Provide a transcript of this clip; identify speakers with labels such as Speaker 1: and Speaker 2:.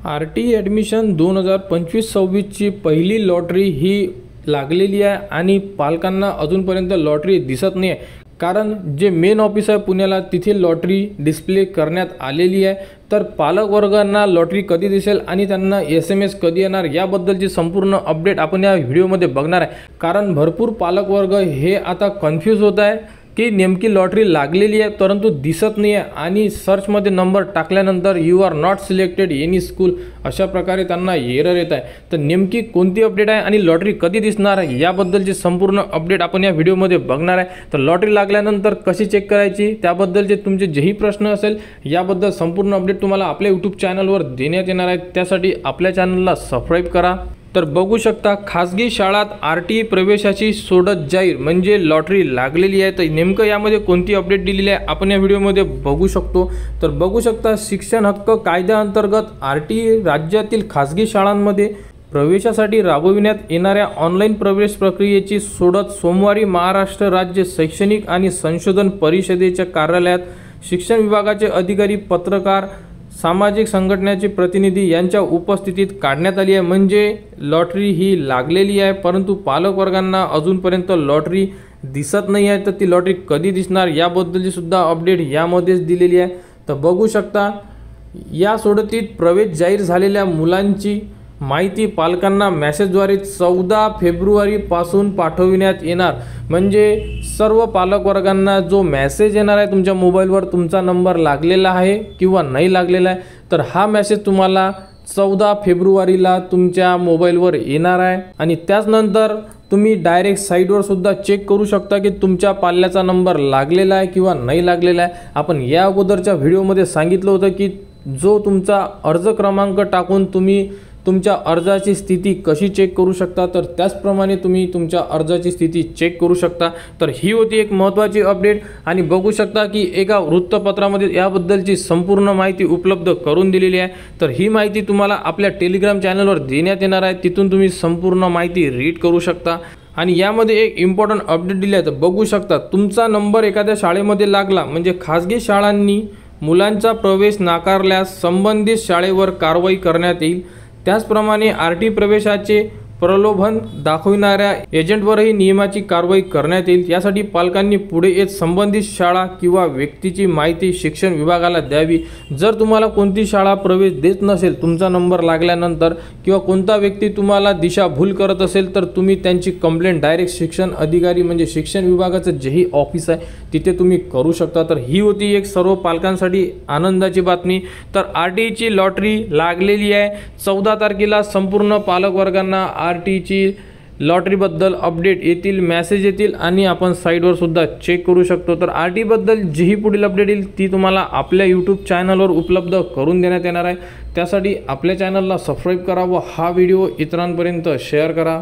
Speaker 1: RT admission 2025-26 ची पहिली lottery ही लागलेली आहे आणि पालकांना अजूनपर्यंत लॉटरी दिसत नाही आहे। कारण जे मेन ऑफिस आहे पुण्याला तिथे लॉटरी डिस्प्ले करण्यात आलेली आहे। तर पालक वर्गांना लॉटरी कधी दिसेल आणि त्यांना SMS कधी येणार याबद्दलची संपूर्ण अपडेट आपण या व्हिडिओमध्ये बघणार आहे। कारण भरपूर पालक वर्ग हे आता कन्फ्यूज होत आहे की नेमकी लॉटरी लागलेली आहे परंतु दिसत नाही आहे आणि सर्च मध्ये नंबर टाकल्यानंतर you are not selected any school अशा प्रकारे त्यांना एरर येत आहे। तर नेमकी कोणती अपडेट आहे आणि लॉटरी कधी दिसणार आहे याबद्दलची संपूर्ण अपडेट आपण या व्हिडिओमध्ये बघणार आहे। तर लॉटरी लागल्यानंतर कशी चेक करायची त्याबद्दलचे तुमचे जेही प्रश्न असेल याबद्दल संपूर्ण अपडेट तुम्हाला आपल्या YouTube चॅनलवर देण्यात येणार आहे। त्यासाठी आपल्या चॅनलला सबस्क्राइब करा। तर बघू शकता खासगी शाळात RT प्रवेशाची सोडत जाहीर म्हणजे लॉटरी लागलेली आहे। तर नेमकं यामध्ये कोणती अपडेट दिलेली आहे आपण या व्हिडिओमध्ये बघू शकतो। तर बघू शकता शिक्षण हक्क कायद्याअंतर्गत RT राज्यातील खासगी शाळांमध्ये प्रवेशासाठी राबविण्यात येणाऱ्या ऑनलाईन प्रवेश प्रक्रियेची सोडत सोमवारी महाराष्ट्र राज्य शैक्षणिक आणि संशोधन परिषदेच्या कार्यालयात शिक्षण विभागाचे अधिकारी पत्रकार सामाजिक संघटनेचे प्रतिनिधी यांच्या उपस्थितीत काढण्यात आली आहे। म्हणजे लॉटरी ही लागलेली आहे परंतु पालक वर्गांना अजूनपर्यंत लॉटरी दिसत नाही आहे। तर ती लॉटरी कधी दिसणार याबद्दलची सुद्धा अपडेट यामध्येच दिलेली आहे। तर बघू शकता या सोडतीत प्रवेश जाहीर झालेल्या मुलांची माहिती पालकांना मेसेजद्वारे 14 फेब्रुवारी पासून पाठविण्यात येणार। म्हणजे सर्व पालक वर्गांना जो मेसेज येणार आहे तुमच्या मोबाईलवर तुमचा नंबर लागलेला आहे किंवा नाही लागलेला आहे तर हा मेसेज तुम्हाला 14 फेब्रुवारीला तुमच्या मोबाईलवर येणार आहे। आणि त्यानंतर तुम्ही डायरेक्ट साइटवर सुद्धा चेक करू शकता की तुमच्या पाल्याचा नंबर लागलेला आहे किंवा नाही लागलेला आहे। आपण या अगोदरच्या व्हिडिओमध्ये सांगितलं होतं की जो तुमचा अर्ज क्रमांक टाकून तुम्ही तुमच्या अर्जाची स्थिती कशी चेक करू शकता तर त्याचप्रमाणे तुम्ही तुमच्या अर्जाची स्थिती चेक करू शकता। तर ही होती एक महत्त्वाची अपडेट आणि बघू शकता की एका वृत्तपत्रामध्ये याबद्दलची संपूर्ण माहिती उपलब्ध करून दिलेली आहे। तर ही माहिती तुम्हाला आपल्या टेलिग्राम चॅनलवर देण्यात येणार आहे, तिथून तुम्ही संपूर्ण माहिती रीड करू शकता। आणि यामध्ये एक इम्पॉर्टंट अपडेट दिली आहे। तर बघू शकता तुमचा नंबर एखाद्या शाळेमध्ये लागला म्हणजे खासगी शाळांनी मुलांचा प्रवेश नाकारल्यास संबंधित शाळेवर कारवाई करण्यात येईल। त्याचप्रमाणे RT प्रवेशाचे प्रलोभन दाखविणाऱ्या एजंटवरही नियमाची कारवाई करण्यात येईल। यासाठी पालकांनी पुढे येत संबंधित शाळा किंवा व्यक्तीची माहिती शिक्षण विभागाला द्यावी। जर तुम्हाला कोणती शाळा प्रवेश देत नसेल तुमचा नंबर लागल्यानंतर किंवा कोणता व्यक्ती तुम्हाला दिशाभूल करत असेल तर तुम्ही त्यांची कंप्लेंट डायरेक्ट शिक्षण अधिकारी म्हणजे शिक्षण विभागाचं जेही ऑफिस आहे तिथे तुम्ही करू शकता। तर ही होती एक सर्व पालकांसाठी आनंदाची बातमी। तर RT ची लॉटरी लागलेली आहे। 14 तारखेला संपूर्ण पालक वर्गांना RT ची लॉटरीबद्दल अपडेट येतील, मेसेज येतील आणि आपण साइटवर सुद्धा चेक करू शकतो। तर RT बद्दल जी पुढील अपडेट येईल ती तुम्हाला आपल्या YouTube चॅनलवर उपलब्ध करून देण्यात येणार आहे। त्यासाठी आपल्या चॅनलला सबस्क्राइब करा व हा व्हिडिओ इतरांपर्यंत शेअर करा।